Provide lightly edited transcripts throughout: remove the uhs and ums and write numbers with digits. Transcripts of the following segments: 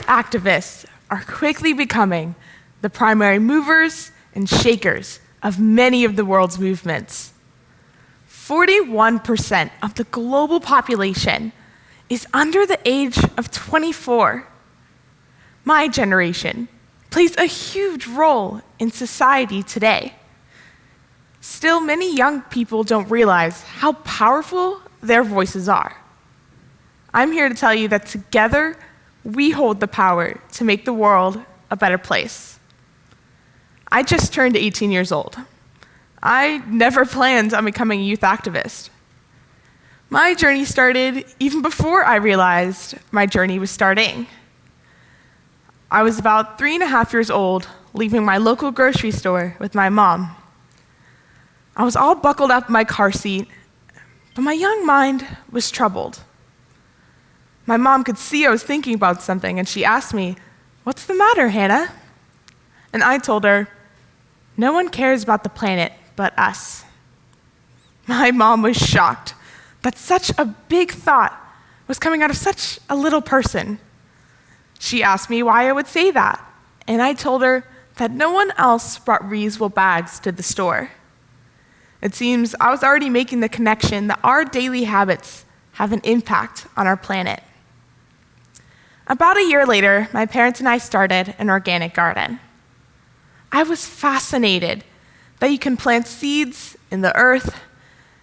activists are quickly becoming the primary movers and shakers of many of the world's movements. 41% of the global population is under the age of 24. My generation plays a huge role in society today. Still, many young people don't realize how powerful their voices are. I'm here to tell you that together, we hold the power to make the world a better place. I just turned 18 years old. I never planned on becoming a youth activist. My journey started even before I realized my journey was starting. I was about 3.5 years old, leaving my local grocery store with my mom. I was all buckled up in my car seat, but my young mind was troubled. My mom could see I was thinking about something, and she asked me, "What's the matter, Hannah?" And I told her, "No one cares about the planet but us." My mom was shocked that such a big thought was coming out of such a little person. She asked me why I would say that, and I told her that no one else brought reusable bags to the store. It seems I was already making the connection that our daily habits have an impact on our planet. About a year later, my parents and I started an organic garden. I was fascinated that you can plant seeds in the earth,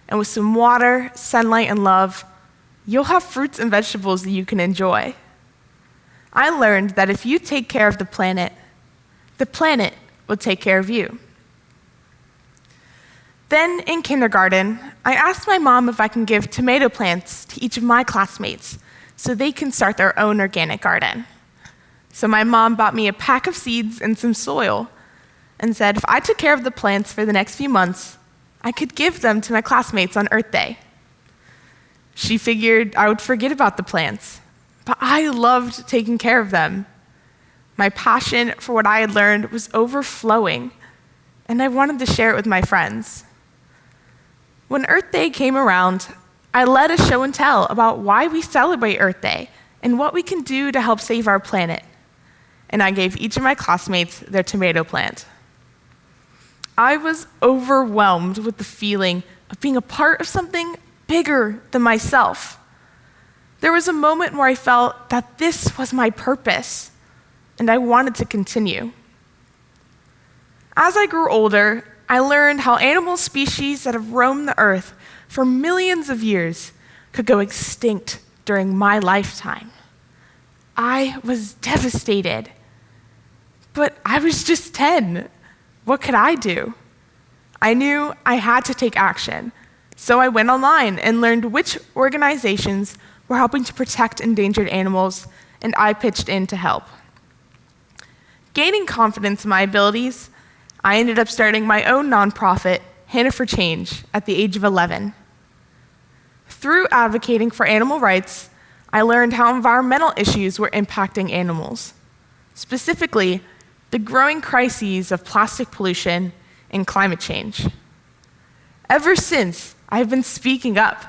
and with some water, sunlight, and love, you'll have fruits and vegetables that you can enjoy. I learned that if you take care of the planet will take care of you. Then in kindergarten, I asked my mom if I can give tomato plants to each of my classmates so they can start their own organic garden. So my mom bought me a pack of seeds and some soil and said if I took care of the plants for the next few months, I could give them to my classmates on Earth Day. She figured I would forget about the plants, but I loved taking care of them. My passion for what I had learned was overflowing, and I wanted to share it with my friends. When Earth Day came around, I led a show and tell about why we celebrate Earth Day and what we can do to help save our planet. And I gave each of my classmates their tomato plant. I was overwhelmed with the feeling of being a part of something bigger than myself. There was a moment where I felt that this was my purpose, and I wanted to continue. As I grew older, I learned how animal species that have roamed the earth for millions of years could go extinct during my lifetime. I was devastated. But I was just 10. What could I do? I knew I had to take action, so I went online and learned which organizations were helping to protect endangered animals, and I pitched in to help. Gaining confidence in my abilities, I ended up starting my own nonprofit, Hannah for Change, at the age of 11. Through advocating for animal rights, I learned how environmental issues were impacting animals, specifically the growing crises of plastic pollution and climate change. Ever since, I've been speaking up,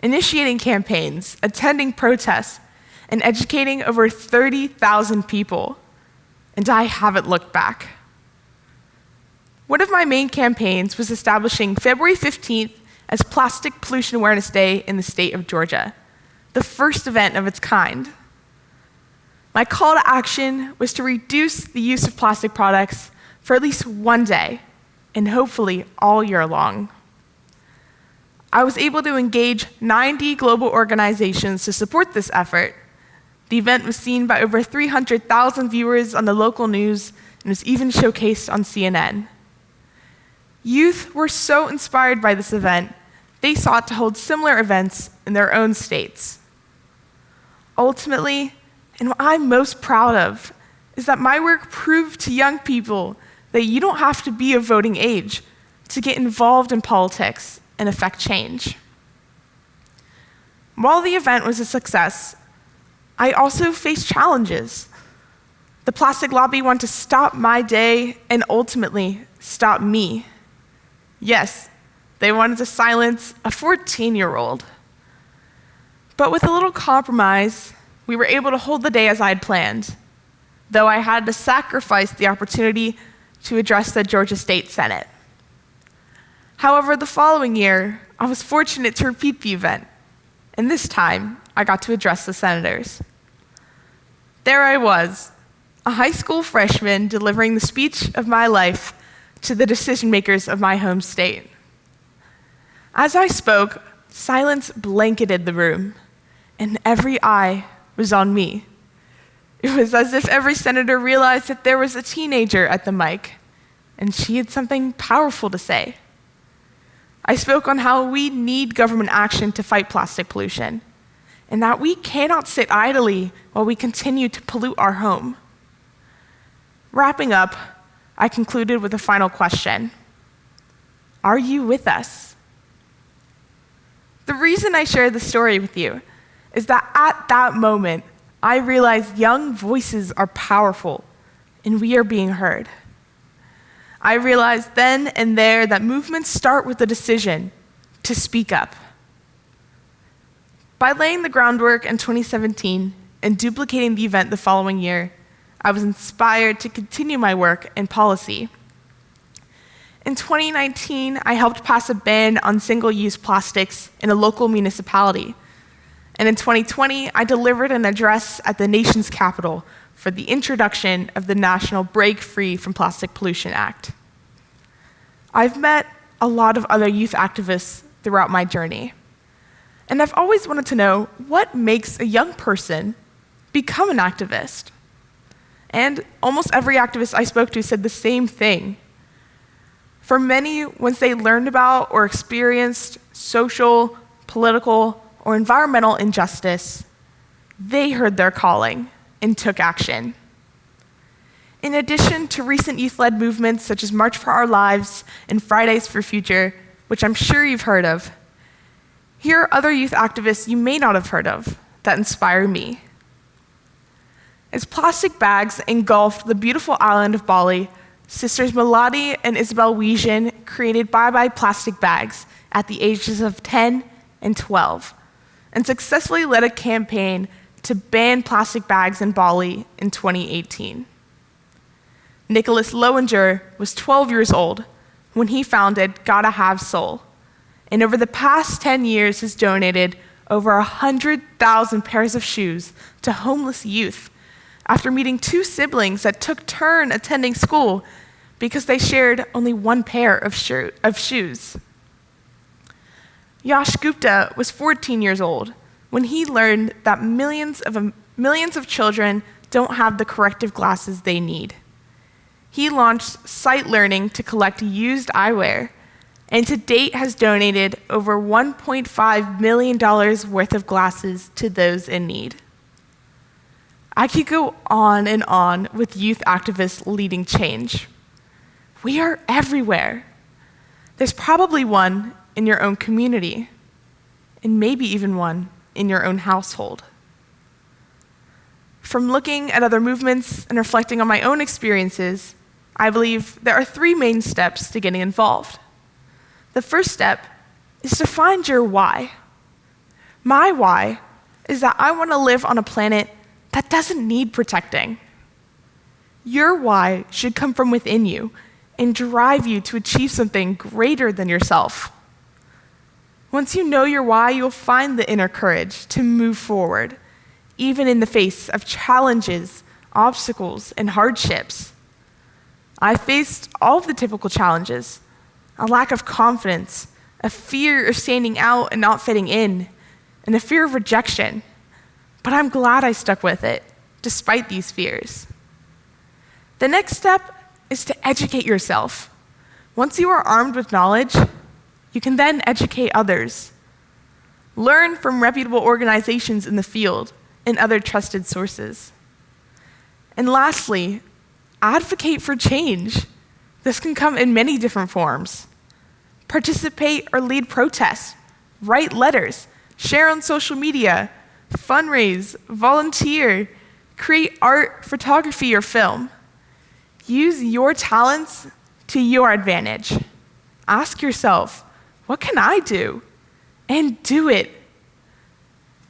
initiating campaigns, attending protests, and educating over 30,000 people, and I haven't looked back. One of my main campaigns was establishing February 15th as Plastic Pollution Awareness Day in the state of Georgia, the first event of its kind. My call to action was to reduce the use of plastic products for at least one day, and hopefully all year long. I was able to engage 90 global organizations to support this effort. The event was seen by over 300,000 viewers on the local news and was even showcased on CNN. Youth were so inspired by this event, they sought to hold similar events in their own states. Ultimately, and what I'm most proud of is that my work proved to young people that you don't have to be of voting age to get involved in politics and affect change. While the event was a success, I also faced challenges. The plastic lobby wanted to stop my day and ultimately stop me. Yes, they wanted to silence a 14-year-old. But with a little compromise, we were able to hold the day as I had planned, though I had to sacrifice the opportunity to address the Georgia State Senate. However, the following year, I was fortunate to repeat the event, and this time, I got to address the senators. There I was, a high school freshman delivering the speech of my life to the decision makers of my home state. As I spoke, silence blanketed the room, and every eye was on me. It was as if every senator realized that there was a teenager at the mic, and she had something powerful to say. I spoke on how we need government action to fight plastic pollution, and that we cannot sit idly while we continue to pollute our home. Wrapping up, I concluded with a final question. Are you with us? The reason I share this story with you is that at that moment, I realized young voices are powerful, and we are being heard. I realized then and there that movements start with the decision to speak up. By laying the groundwork in 2017 and duplicating the event the following year, I was inspired to continue my work in policy. In 2019, I helped pass a ban on single-use plastics in a local municipality. And in 2020, I delivered an address at the nation's capital for the introduction of the National Break Free from Plastic Pollution Act. I've met a lot of other youth activists throughout my journey, and I've always wanted to know what makes a young person become an activist. And almost every activist I spoke to said the same thing. For many, once they learned about or experienced social, political, or environmental injustice, they heard their calling and took action. In addition to recent youth-led movements such as March for Our Lives and Fridays for Future, which I'm sure you've heard of, here are other youth activists you may not have heard of that inspire me. As plastic bags engulfed the beautiful island of Bali, Sisters Melody and Isabel Weesian created Bye Bye Plastic Bags at the ages of 10 and 12, and successfully led a campaign to ban plastic bags in Bali in 2018. Nicholas Lowinger was 12 years old when he founded Gotta Have Soul, and over the past 10 years has donated over 100,000 pairs of shoes to homeless youth after meeting two siblings that took turn attending school because they shared only one pair of shoes. Yash Gupta was 14 years old when he learned that millions of children don't have the corrective glasses they need. He launched Sight Learning to collect used eyewear, and to date has donated over $1.5 million worth of glasses to those in need. I could go on and on with youth activists leading change. We are everywhere. There's probably one in your own community, and maybe even one in your own household. From looking at other movements and reflecting on my own experiences, I believe there are three main steps to getting involved. The first step is to find your why. My why is that I want to live on a planet that doesn't need protecting. Your why should come from within you and drive you to achieve something greater than yourself. Once you know your why, you'll find the inner courage to move forward, even in the face of challenges, obstacles, and hardships. I faced all of the typical challenges: a lack of confidence, a fear of standing out and not fitting in, and a fear of rejection. But I'm glad I stuck with it, despite these fears. The next step is to educate yourself. Once you are armed with knowledge, you can then educate others. Learn from reputable organizations in the field and other trusted sources. And lastly, advocate for change. This can come in many different forms. Participate or lead protests, write letters, share on social media, fundraise, volunteer, create art, photography, or film. Use your talents to your advantage. Ask yourself, what can I do? And do it.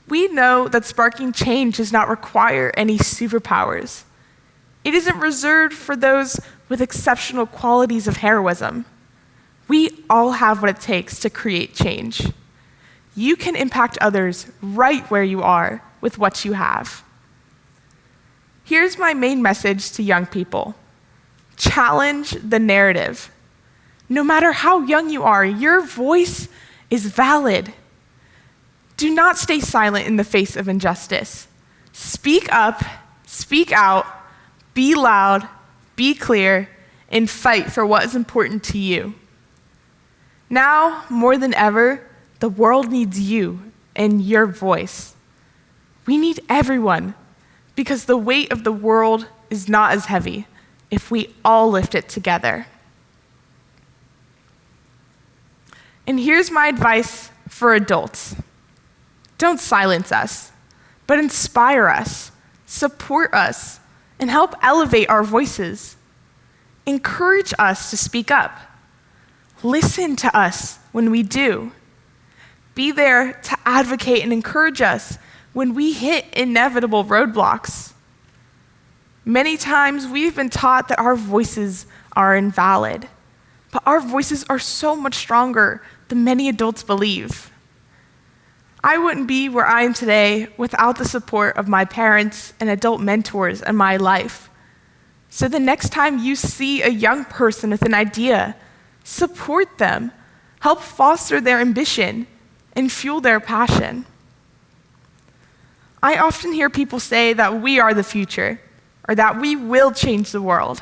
We know that sparking change does not require any superpowers. It isn't reserved for those with exceptional qualities of heroism. We all have what it takes to create change. You can impact others right where you are with what you have. Here's my main message to young people. Challenge the narrative. No matter how young you are, your voice is valid. Do not stay silent in the face of injustice. Speak up, speak out, be loud, be clear, and fight for what is important to you. Now, more than ever, the world needs you and your voice. We need everyone, because the weight of the world is not as heavy if we all lift it together. And here's my advice for adults. Don't silence us, but inspire us, support us, and help elevate our voices. Encourage us to speak up. Listen to us when we do. Be there to advocate and encourage us when we hit inevitable roadblocks. Many times we've been taught that our voices are invalid, but our voices are so much stronger than many adults believe. I wouldn't be where I am today without the support of my parents and adult mentors in my life. So the next time you see a young person with an idea, support them, help foster their ambition, and fuel their passion. I often hear people say that we are the future, or that we will change the world.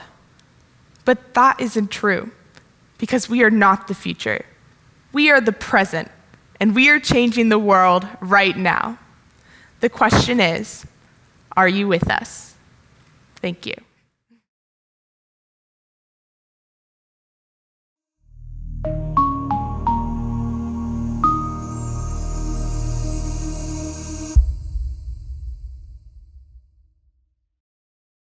But that isn't true, because we are not the future. We are the present, and we are changing the world right now. The question is, are you with us? Thank you.